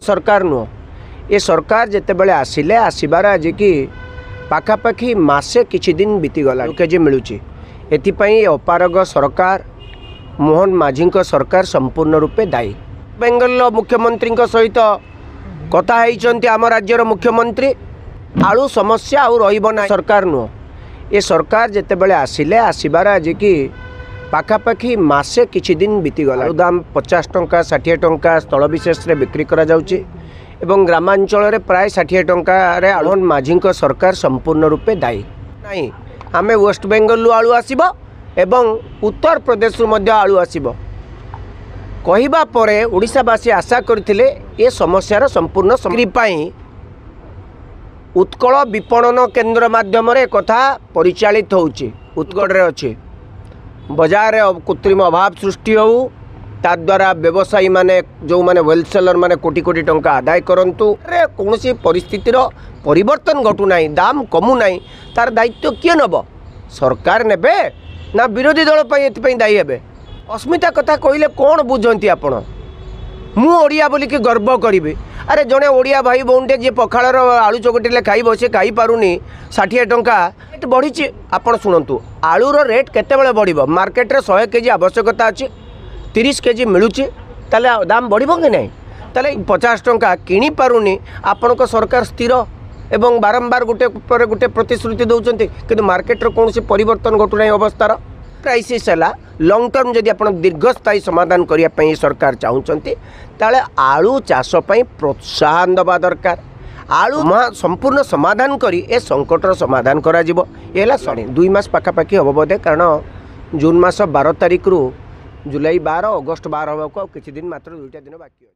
सरकार नुह ये सरकार जितेबाला आसिले आसबार आज कि पाखापाखि मासे किछि दिन बीतीगला केजी मिलूँ एथिपाई अपारग सरकार मोहन माझी सरकार संपूर्ण रूपे दायी। बेंगल मुख्यमंत्री सहित कथा होती आम राज्यर मुख्यमंत्री आलू समस्या आउ रही सरकार नुह ये सरकार जितेबाला आसिले आसबार आज कि पाखापाखि मासे किछि दिन बीतीगला दाम 50 टंका 60 टंका स्थल विशेष रे बिक्री करा जाउची एवं ग्रामांचल रे प्राय 60 टंका रे मोहन माझी सरकार संपूर्ण रूपे दायी नहीं। आमे वेस्ट बेंगल आलू आसीबो एवं उत्तर प्रदेश आलू आसीबो कहिबा परे ओडिशावासी आशा करथिले ए समस्यार संपूर्ण समाधान उत्कल विपणन केन्द्र माध्यम कथा परिचालित होउची उत्कल रे अछि बजार कृत्रिम अभाव सृष्टि हो ताद्वारा व्यवसायी माने जो माने होलसेलर माने कोटी कोटी टंका आदाय करंतु रे कोनोसी परिस्थितिर परिवर्तन घटू नाही दाम कमु नाही तार दायित्व किए नब सरकार नेबे ना विरोधी दल पई एथि दायी हेबे। अस्मिता कथा कहिले कोन बुझंती आपण मु ओडिया बोली कि गर्व करिवे अरे जड़े ओडिया भाई बउंटे जी पखाड़र आलू चकटिले खाइब से खाई पारुनी 60 टंका रेट बढ़ी आपण शुणु आलूर रेट केतेबेले बढ़िबो मार्केट रे 100 केजी आवश्यकता अच्छी 30 केजी मिलूँ ताले दाम बढ़िबो कि नहीं ताले 50 टंका किनी पारुनी आपण को सरकार स्थिर एवं बारंबार गोटे पर गोटे प्रतिश्रुति दौरान किंतु मार्केट रे कौन परिवर्तन घटू ना अवस्थार क्राइसिस है लंग टर्म जदि आप दीर्घस्थायी समाधान करने सरकार चाहते ताले आलू चाष प्रोत्साहन दबा दरकार आलू संपूर्ण समाधान करी ए संकटर समाधान करा जिवो ये 2 मास पाखापाखि हम बोधे कारण जून मास 12 तारिख रु जुलाई 12 अगस्ट 12 होगा किसी दिन मात्र 2टा दिन बाकी।